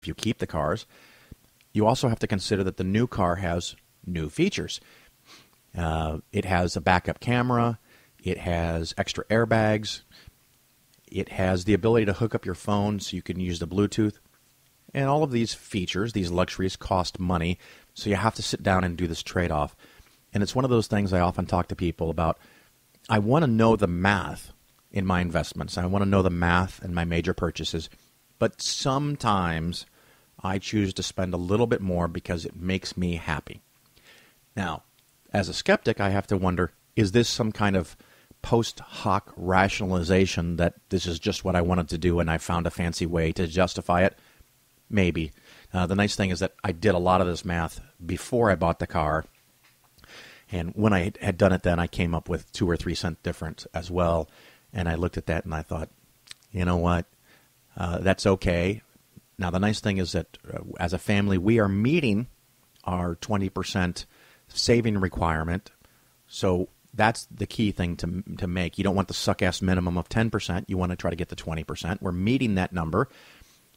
if you keep the cars. You also have to consider that the new car has new features. It has a backup camera. It has extra airbags. It has the ability to hook up your phone so you can use the Bluetooth. And all of these features, these luxuries, cost money. So you have to sit down and do this trade-off. And it's one of those things I often talk to people about. I want to know the math in my investments. I want to know the math in my major purchases. But sometimes I choose to spend a little bit more because it makes me happy. Now, as a skeptic, I have to wonder, is this some kind of post hoc rationalization that this is just what I wanted to do and I found a fancy way to justify it? Maybe. The nice thing is that I did a lot of this math before I bought the car. And when I had done it then, I came up with 2 or 3 cent difference as well. And I looked at that and I thought, you know what, that's okay. Now, the nice thing is that as a family, we are meeting our 20% saving requirement. So that's the key thing to make. You don't want the suck-ass minimum of 10%. You want to try to get to 20%. We're meeting that number.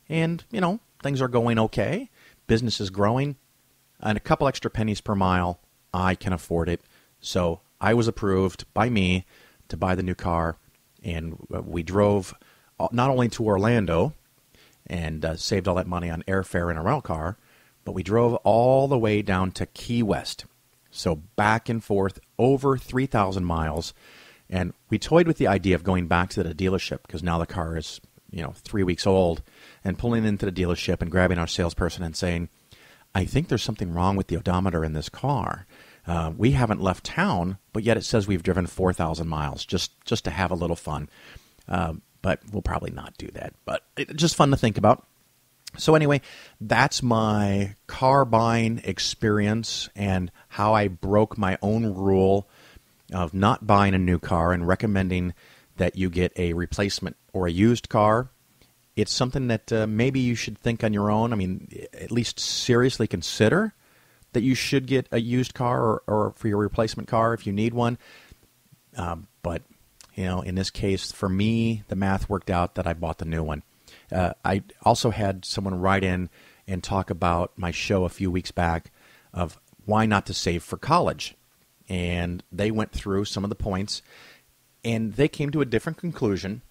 And, you know, things are going okay. Business is growing. And a couple extra pennies per mile, I can afford it. So I was approved by me to buy the new car. And we drove not only to Orlando and saved all that money on airfare and a rental car, but we drove all the way down to Key West. So back and forth, over 3,000 miles. And we toyed with the idea of going back to the dealership because now the car is, 3 weeks old, and pulling into the dealership and grabbing our salesperson and saying, I think there's something wrong with the odometer in this car. We haven't left town, but yet it says we've driven 4,000 miles just to have a little fun. But we'll probably not do that. But it's just fun to think about. So anyway, that's my car buying experience and how I broke my own rule of not buying a new car and recommending that you get a replacement or a used car. It's something that maybe you should think on your own. I mean, at least seriously consider that you should get a used car or for your replacement car if you need one. But, in this case, for me, the math worked out that I bought the new one. I also had someone write in and talk about my show a few weeks back of why not to save for college. And they went through some of the points, and they came to a different conclusion.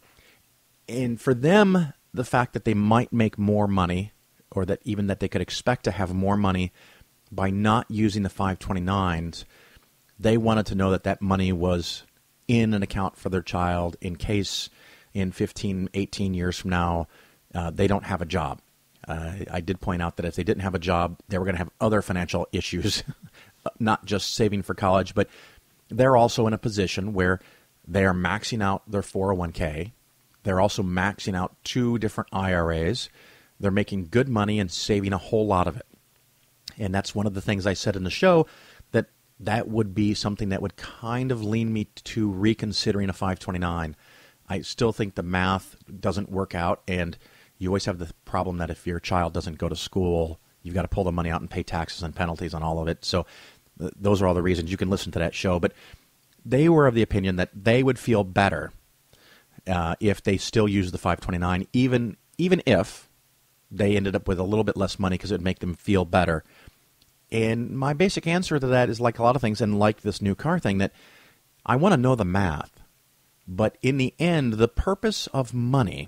And for them, the fact that they might make more money, or that even that they could expect to have more money by not using the 529s, they wanted to know that that money was in an account for their child in case in 15, 18 years from now, they don't have a job. I did point out that if they didn't have a job, they were going to have other financial issues, not just saving for college, but they're also in a position where they are maxing out their 401k. They're also maxing out 2 different IRAs. They're making good money and saving a whole lot of it. And that's one of the things I said in the show, that would be something that would kind of lean me to reconsidering a 529. I still think the math doesn't work out, and you always have the problem that if your child doesn't go to school, you've got to pull the money out and pay taxes and penalties on all of it. So those are all the reasons. You can listen to that show. But they were of the opinion that they would feel better if they still use the 529, even if they ended up with a little bit less money because it would make them feel better. And my basic answer to that is like a lot of things, and like this new car thing, that I want to know the math. But in the end, the purpose of money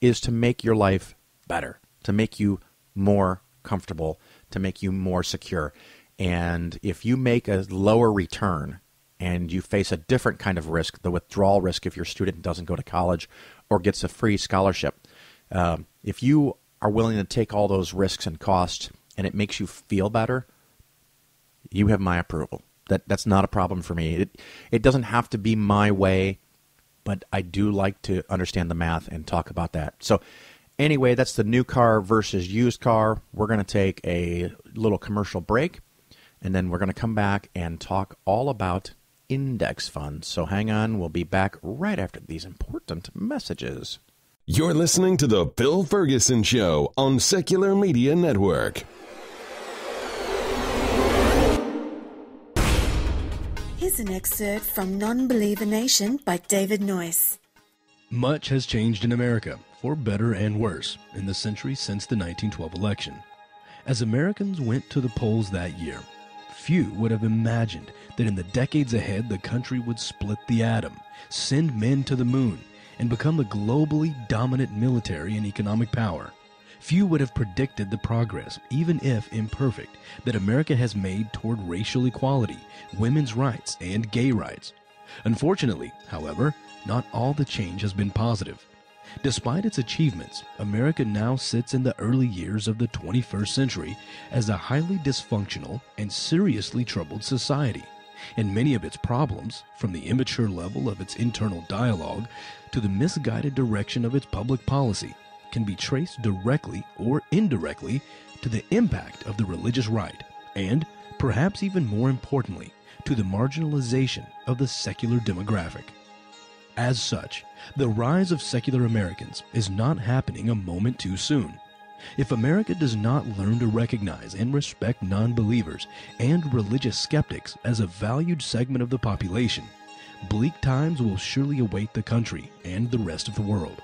is to make your life better, to make you more comfortable, to make you more secure. And if you make a lower return and you face a different kind of risk, the withdrawal risk if your student doesn't go to college or gets a free scholarship, if you are willing to take all those risks and costs and it makes you feel better, you have my approval. That's not a problem for me. It doesn't have to be my way, but I do like to understand the math and talk about that. So anyway, that's the new car versus used car. We're going to take a little commercial break, and then we're going to come back and talk all about index funds. So hang on. We'll be back right after these important messages. You're listening to The Bill Ferguson Show on Secular Media Network. Here's an excerpt from Non-Believer Nation by David Noyce. Much has changed in America. for better and worse, in the century since the 1912 election. As Americans went to the polls that year, few would have imagined that in the decades ahead the country would split the atom, send men to the moon, and become a globally dominant military and economic power. Few would have predicted the progress, even if imperfect, that America has made toward racial equality, women's rights, and gay rights. Unfortunately, however, not all the change has been positive. Despite its achievements, America now sits in the early years of the 21st century as a highly dysfunctional and seriously troubled society. And many of its problems, from the immature level of its internal dialogue to the misguided direction of its public policy, can be traced directly or indirectly to the impact of the religious right and, perhaps even more importantly, to the marginalization of the secular demographic. As such, the rise of secular Americans is not happening a moment too soon. If America does not learn to recognize and respect non-believers and religious skeptics as a valued segment of the population, bleak times will surely await the country and the rest of the world.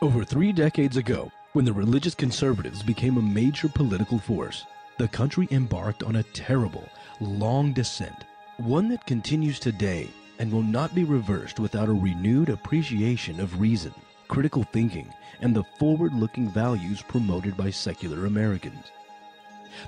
Over 3 decades ago, when the religious conservatives became a major political force, the country embarked on a terrible, long descent, one that continues today and will not be reversed without a renewed appreciation of reason, critical thinking, and the forward-looking values promoted by secular Americans.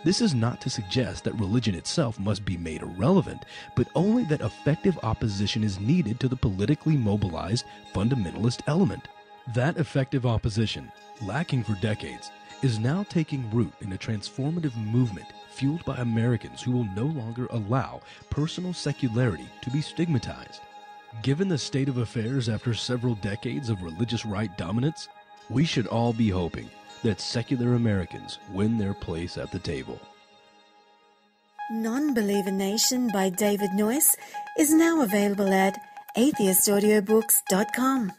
This is not to suggest that religion itself must be made irrelevant, but only that effective opposition is needed to the politically mobilized fundamentalist element. That effective opposition, lacking for decades, is now taking root in a transformative movement fueled by Americans who will no longer allow personal secularity to be stigmatized. Given the state of affairs after several decades of religious right dominance, we should all be hoping that secular Americans win their place at the table. Non-Believer Nation by David Noyce is now available at atheistaudiobooks.com.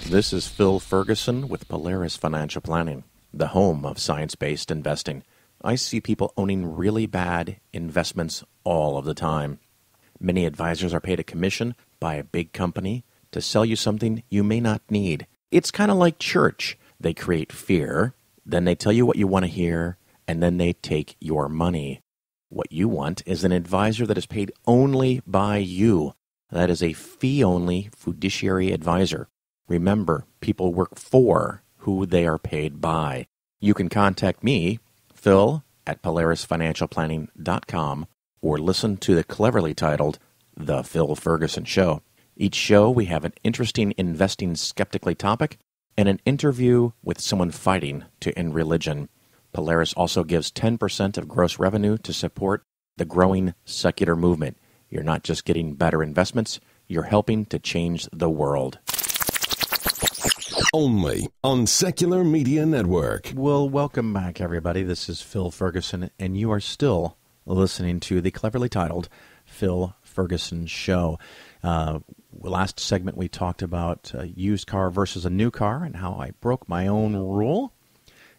This is Phil Ferguson with Polaris Financial Planning, the home of science-based investing. I see people owning really bad investments all of the time. Many advisors are paid a commission by a big company to sell you something you may not need. It's kind of like church. They create fear, then they tell you what you want to hear, and then they take your money. What you want is an advisor that is paid only by you. That is a fee-only fiduciary advisor. Remember, people work for who they are paid by. You can contact me, Phil, at PolarisFinancialPlanning.com, or listen to the cleverly titled The Phil Ferguson Show. Each show, we have an interesting investing skeptically topic and an interview with someone fighting to end religion. Polaris also gives 10% of gross revenue to support the growing secular movement. You're not just getting better investments, you're helping to change the world. Only on Secular Media Network. Well, welcome back, everybody. This is Phil Ferguson, and you are still listening to the cleverly titled Phil Ferguson Show. Last segment, we talked about a used car versus a new car and how I broke my own rule.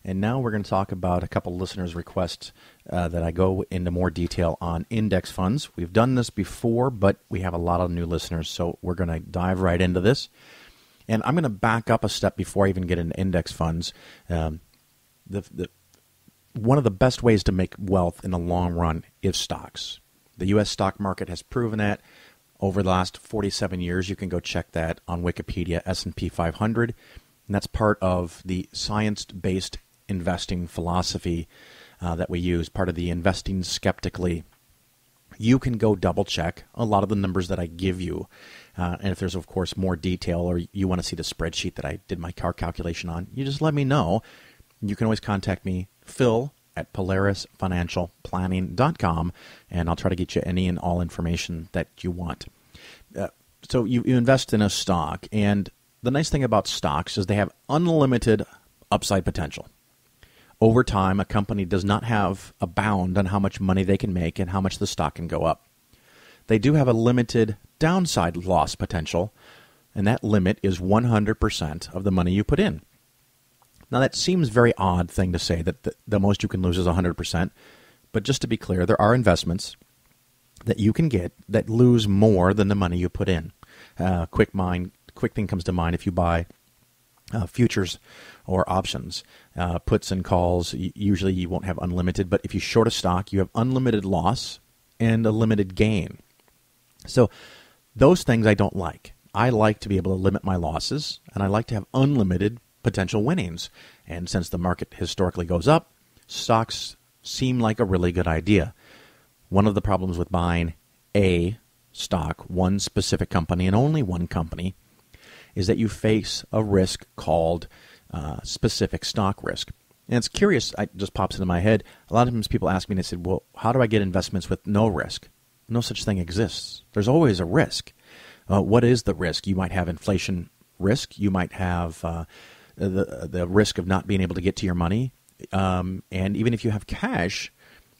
And now we're going to talk about a couple listeners' requests that I go into more detail on index funds. We've done this before, but we have a lot of new listeners, so we're going to dive right into this. And I'm going to back up a step before I even get into index funds. One of the best ways to make wealth in the long run is stocks. The U.S. stock market has proven that over the last 47 years. You can go check that on Wikipedia, S&P 500. And that's part of the science-based investing philosophy that we use, part of the investing skeptically. You can go double-check a lot of the numbers that I give you. And if there's, of course, more detail or you want to see the spreadsheet that I did my car calculation on, you just let me know. You can always contact me, Phil, at PolarisFinancialPlanning.com, and I'll try to get you any and all information that you want. So you invest in a stock, and the nice thing about stocks is they have unlimited upside potential. Over time, a company does not have a bound on how much money they can make and how much the stock can go up. They do have a limited downside loss potential, and that limit is 100% of the money you put in. Now, that seems a very odd thing to say, that the most you can lose is 100%, but just to be clear, there are investments that you can get that lose more than the money you put in. Quick thing comes to mind if you buy futures or options, puts and calls. Usually you won't have unlimited, but if you short a stock, you have unlimited loss and a limited gain. So those things I don't like. I like to be able to limit my losses, and I like to have unlimited potential winnings. And since the market historically goes up, stocks seem like a really good idea. One of the problems with buying a stock, one specific company and only one company, is that you face a risk called specific stock risk. And it's curious, it just pops into my head. A lot of times people ask me, and they said, well, how do I get investments with no risk? No such thing exists. There's always a risk. What is the risk? You might have inflation risk. You might have the risk of not being able to get to your money. And even if you have cash,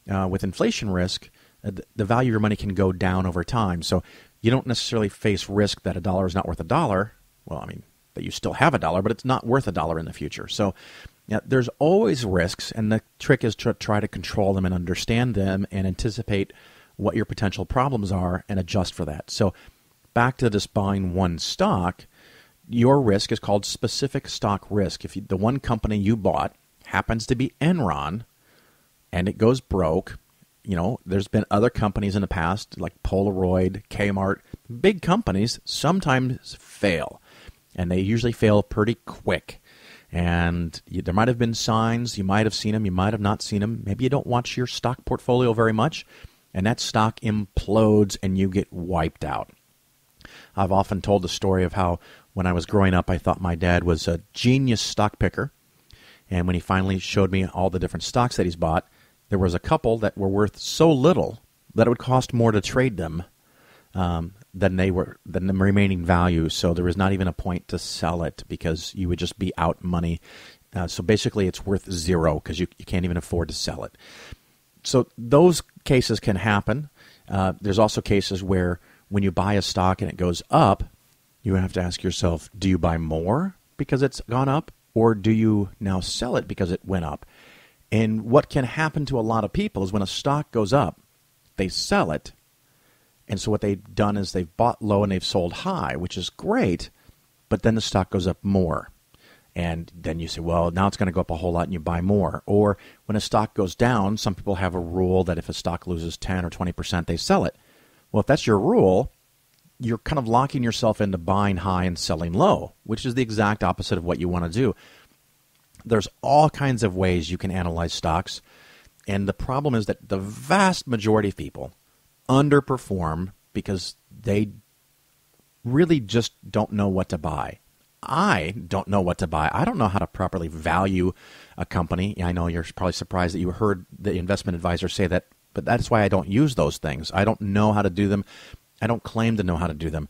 with inflation risk, the value of your money can go down over time. So you don't necessarily face risk that $1 is not worth $1. Well, I mean, that you still have $1, but it's not worth $1 in the future. So yeah, there's always risks, and the trick is to try to control them and understand them and anticipate what your potential problems are and adjust for that. So back to just buying one stock, your risk is called specific stock risk. If the one company you bought happens to be Enron and it goes broke, there's been other companies in the past like Polaroid, Kmart, big companies sometimes fail, and they usually fail pretty quick. And there might have been signs, you might have seen them, you might have not seen them. Maybe you don't watch your stock portfolio very much, and that stock implodes and you get wiped out. I've often told the story of how when I was growing up, I thought my dad was a genius stock picker. And when he finally showed me all the different stocks that he's bought, there was a couple that were worth so little that it would cost more to trade them than the remaining value. So there was not even a point to sell it because you would just be out money. So basically it's worth zero because you can't even afford to sell it. So those cases can happen. There's also cases where when you buy a stock and it goes up, you have to ask yourself, do you buy more because it's gone up, or do you now sell it because it went up? And what can happen to a lot of people is when a stock goes up, they sell it. And so what they've done is they've bought low and they've sold high, which is great, but then the stock goes up more. And then you say, well, now it's going to go up a whole lot and you buy more. Or when a stock goes down, some people have a rule that if a stock loses 10 or 20%, they sell it. Well, if that's your rule, you're kind of locking yourself into buying high and selling low, which is the exact opposite of what you want to do. There's all kinds of ways you can analyze stocks, and the problem is that the vast majority of people underperform because they really just don't know what to buy. I don't know what to buy. I don't know how to properly value a company. I know you're probably surprised that you heard the investment advisor say that, but that's why I don't use those things. I don't know how to do them. I don't claim to know how to do them.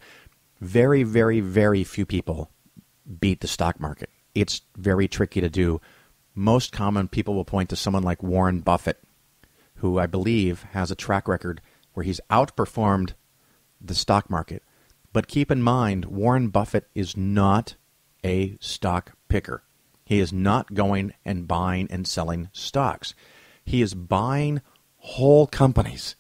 Very, very, very few people beat the stock market. It's very tricky to do. Most common people will point to someone like Warren Buffett, who I believe has a track record where he's outperformed the stock market. But keep in mind, Warren Buffett is not a stock picker. He is not going and buying and selling stocks. He is buying whole companies.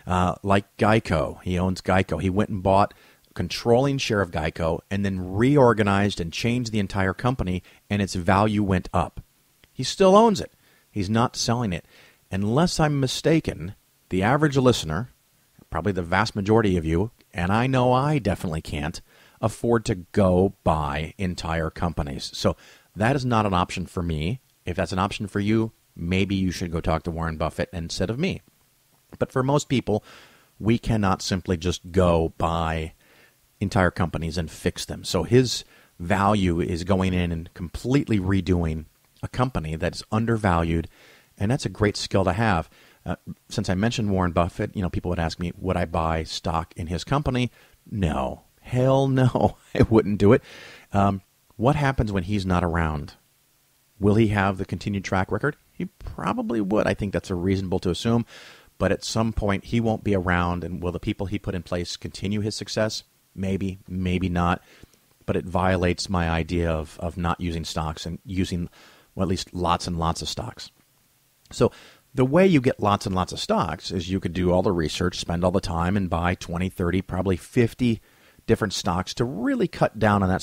Like Geico. He owns Geico. He went and bought a controlling share of Geico and then reorganized and changed the entire company, and its value went up. He still owns it. He's not selling it. Unless I'm mistaken, the average listener, probably the vast majority of you, and I know I definitely can't, afford to go buy entire companies. So that is not an option for me. If that's an option for you, maybe you should go talk to Warren Buffett instead of me. But for most people, we cannot simply just go buy entire companies and fix them. So his value is going in and completely redoing a company that's undervalued, and that's a great skill to have. Since I mentioned Warren Buffett, people would ask me, would I buy stock in his company? No. Hell no, I wouldn't do it. What happens when he's not around? Will he have the continued track record? He probably would. I think that's reasonable to assume. But at some point, he won't be around, and will the people he put in place continue his success? Maybe, maybe not. But it violates my idea of not using stocks and using, well, at least lots and lots of stocks. So The way you get lots and lots of stocks is you could do all the research, spend all the time, and buy 20, 30, probably 50 different stocks to really cut down on that